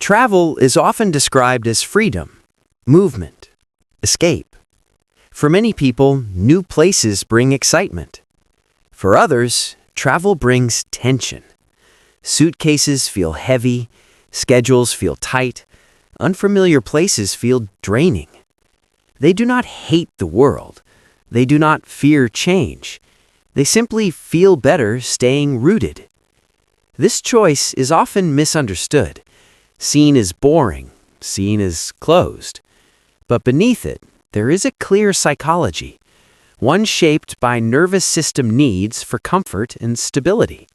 Travel is often described as freedom, movement, escape. For many people, new places bring excitement. For others, travel brings tension. Suitcases feel heavy, schedules feel tight, unfamiliar places feel draining. They do not hate the world. They do not fear change. They simply feel better staying rooted. This choice is often misunderstood, seen as boring, seen as closed. But beneath it, there is a clear psychology, one shaped by nervous system needs for comfort and stability.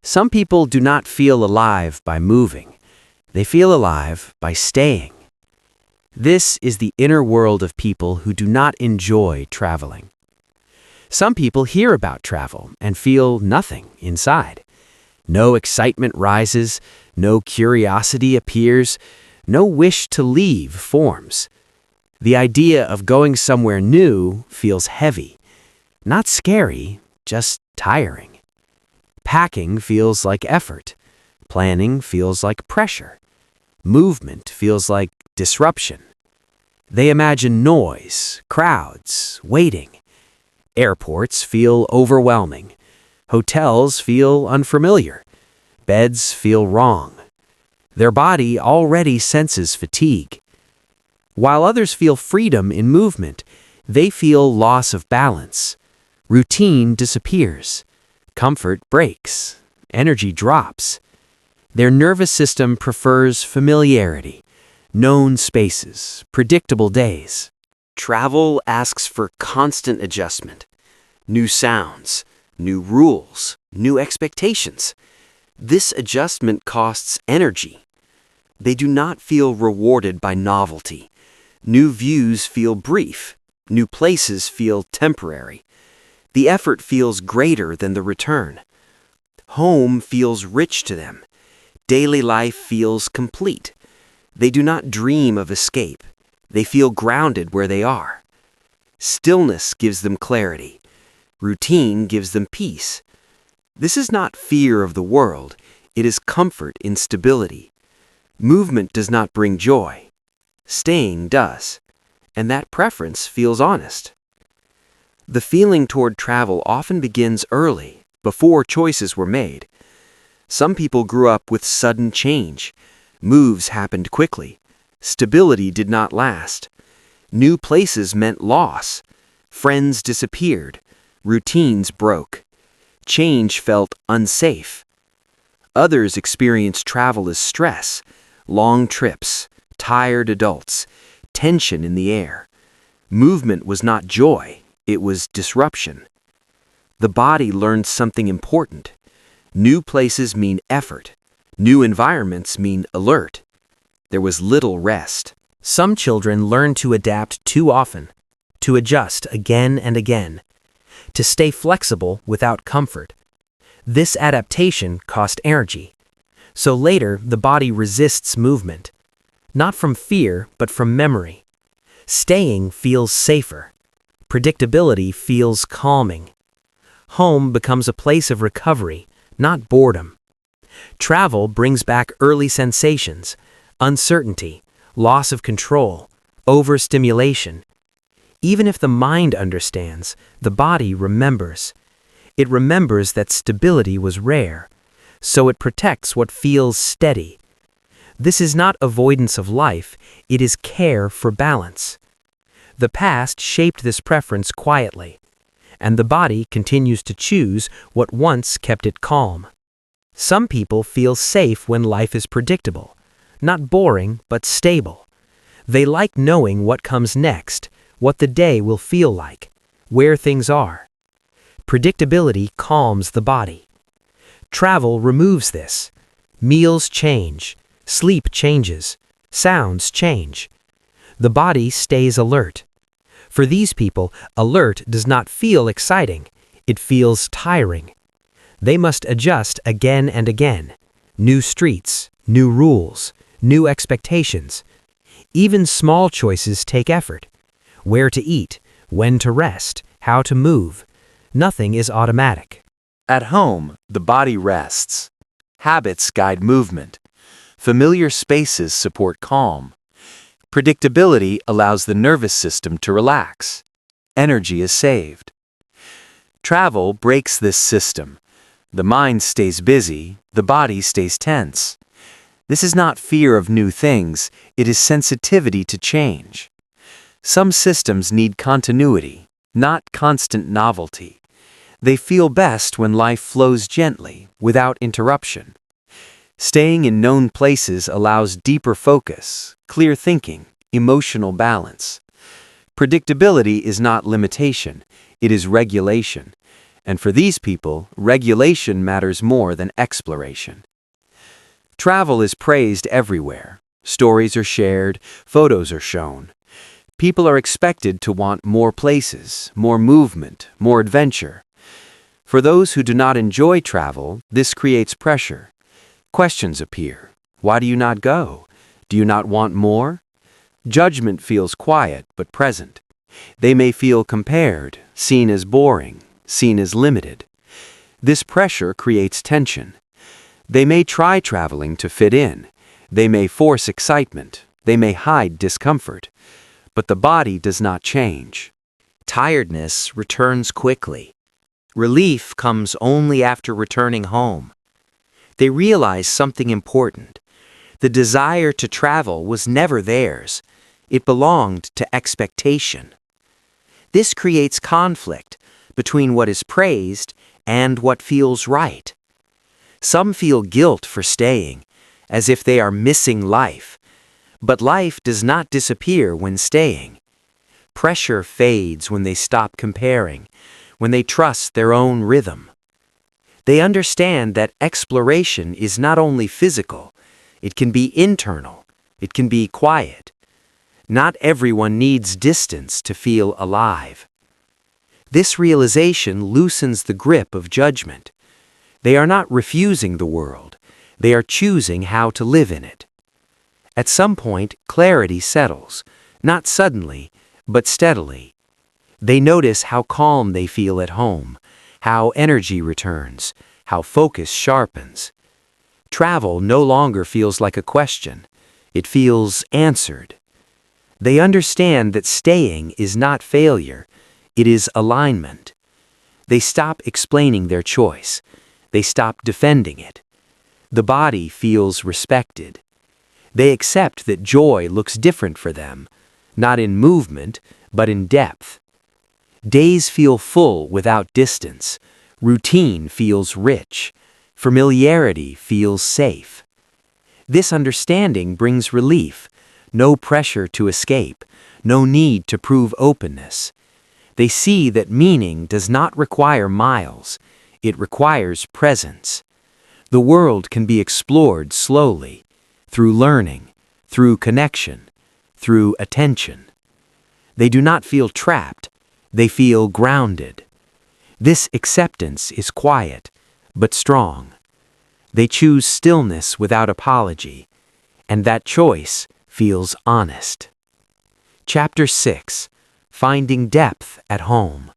Some people do not feel alive by moving. They feel alive by staying. This is the inner world of people who do not enjoy traveling. Some people hear about travel and feel nothing inside. No excitement rises, no curiosity appears, no wish to leave forms. The idea of going somewhere new feels heavy. Not scary, just tiring. Packing feels like effort. Planning feels like pressure. Movement feels like disruption. They imagine noise, crowds, waiting. Airports feel overwhelming. Hotels feel unfamiliar. Beds feel wrong. Their body already senses fatigue. While others feel freedom in movement, they feel loss of balance. Routine disappears. Comfort breaks. Energy drops. Their nervous system prefers familiarity, known spaces, predictable days. Travel asks for constant adjustment. New sounds, new rules, new expectations. This adjustment costs energy. They do not feel rewarded by novelty. New views feel brief. New places feel temporary. The effort feels greater than the return. Home feels rich to them. Daily life feels complete. They do not dream of escape. They feel grounded where they are. Stillness gives them clarity. Routine gives them peace. This is not fear of the world. It is comfort in stability. Movement does not bring joy. Staying does. And that preference feels honest. The feeling toward travel often begins early, before choices were made. Some people grew up with sudden change. Moves happened quickly. Stability did not last. New places meant loss. Friends disappeared. Routines broke. Change felt unsafe. Others experienced travel as stress, long trips, tired adults, tension in the air. Movement was not joy, it was disruption. The body learned something important. New places mean effort. New environments mean alert. There was little rest. Some children learn to adapt too often, to adjust again and again, to stay flexible without comfort. This adaptation cost energy. So later, the body resists movement, not from fear, but from memory. Staying feels safer. Predictability feels calming. Home becomes a place of recovery, not boredom. Travel brings back early sensations, uncertainty, loss of control, overstimulation. Even if the mind understands, the body remembers. It remembers that stability was rare, so it protects what feels steady. This is not avoidance of life, it is care for balance. The past shaped this preference quietly, and the body continues to choose what once kept it calm. Some people feel safe when life is predictable, not boring, but stable. They like knowing what comes next, what the day will feel like, where things are. Predictability calms the body. Travel removes this. Meals change, sleep changes, sounds change. The body stays alert. For these people, alert does not feel exciting, it feels tiring. They must adjust again and again. New streets, new rules, new expectations. Even small choices take effort. Where to eat, when to rest, how to move. Nothing is automatic. At home, the body rests. Habits guide movement. Familiar spaces support calm. Predictability allows the nervous system to relax. Energy is saved. Travel breaks this system. The mind stays busy, the body stays tense. This is not fear of new things, it is sensitivity to change. Some systems need continuity, not constant novelty. They feel best when life flows gently, without interruption. Staying in known places allows deeper focus, clear thinking, emotional balance. Predictability is not limitation, it is regulation. And for these people, regulation matters more than exploration. Travel is praised everywhere. Stories are shared, photos are shown. People are expected to want more places, more movement, more adventure. For those who do not enjoy travel, this creates pressure. Questions appear. Why do you not go? Do you not want more? Judgment feels quiet but present. They may feel compared, seen as boring, seen as limited. This pressure creates tension. They may try traveling to fit in. They may force excitement. They may hide discomfort. But the body does not change. Tiredness returns quickly. Relief comes only after returning home. They realize something important. The desire to travel was never theirs. It belonged to expectation. This creates conflict between what is praised and what feels right. Some feel guilt for staying, as if they are missing life. But life does not disappear when staying. Pressure fades when they stop comparing, when they trust their own rhythm. They understand that exploration is not only physical, it can be internal, it can be quiet. Not everyone needs distance to feel alive. This realization loosens the grip of judgment. They are not refusing the world, they are choosing how to live in it. At some point, clarity settles, not suddenly, but steadily. They notice how calm they feel at home, how energy returns, how focus sharpens. Travel no longer feels like a question, it feels answered. They understand that staying is not failure, it is alignment. They stop explaining their choice, they stop defending it. The body feels respected. They accept that joy looks different for them, not in movement, but in depth. Days feel full without distance. Routine feels rich. Familiarity feels safe. This understanding brings relief, no pressure to escape, no need to prove openness. They see that meaning does not require miles, it requires presence. The world can be explored slowly, through learning, through connection, through attention. They do not feel trapped, they feel grounded. This acceptance is quiet, but strong. They choose stillness without apology, and that choice feels honest. Chapter 6: Finding Depth at Home.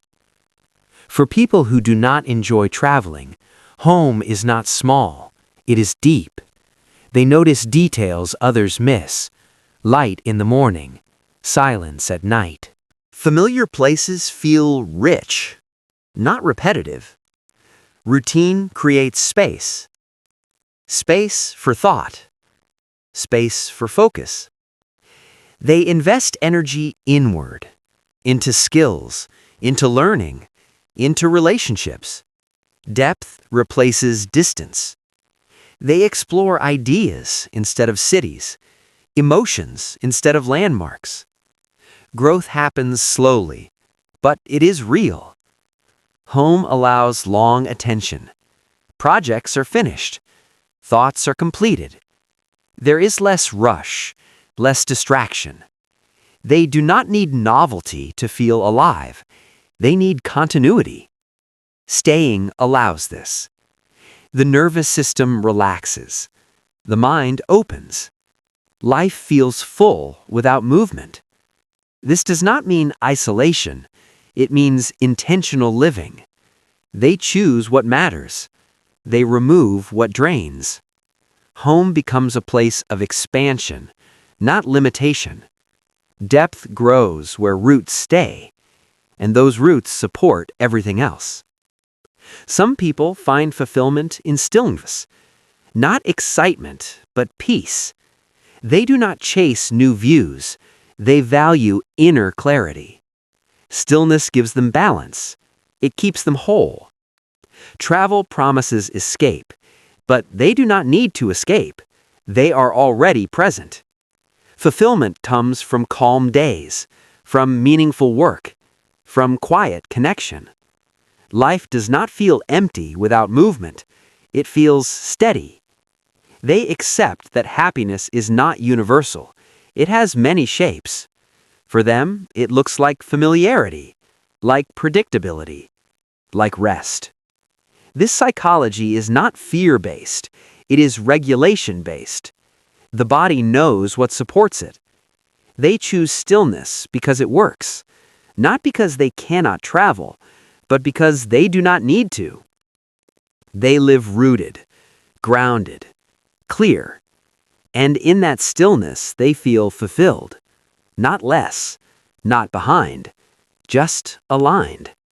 For people who do not enjoy traveling, home is not small, it is deep. They notice details others miss: light in the morning, silence at night. Familiar places feel rich, not repetitive. Routine creates space. Space for thought. Space for focus. They invest energy inward, into skills, into learning, into relationships. Depth replaces distance. They explore ideas instead of cities, emotions instead of landmarks. Growth happens slowly, but it is real. Home allows long attention. Projects are finished. Thoughts are completed. There is less rush, less distraction. They do not need novelty to feel alive. They need continuity. Staying allows this. The nervous system relaxes. The mind opens. Life feels full without movement. This does not mean isolation. It means intentional living. They choose what matters. They remove what drains. Home becomes a place of expansion, not limitation. Depth grows where roots stay, and those roots support everything else. Some people find fulfillment in stillness, not excitement, but peace. They do not chase new views, they value inner clarity. Stillness gives them balance. It keeps them whole. Travel promises escape, but they do not need to escape. They are already present. Fulfillment comes from calm days, from meaningful work, from quiet connection. Life does not feel empty without movement. It feels steady. They accept that happiness is not universal. It has many shapes. For them, it looks like familiarity, like predictability, like rest. This psychology is not fear-based. It is regulation-based. The body knows what supports it. They choose stillness because it works, not because they cannot travel, but because they do not need to. They live rooted, grounded, clear, and in that stillness they feel fulfilled, not less, not behind, just aligned.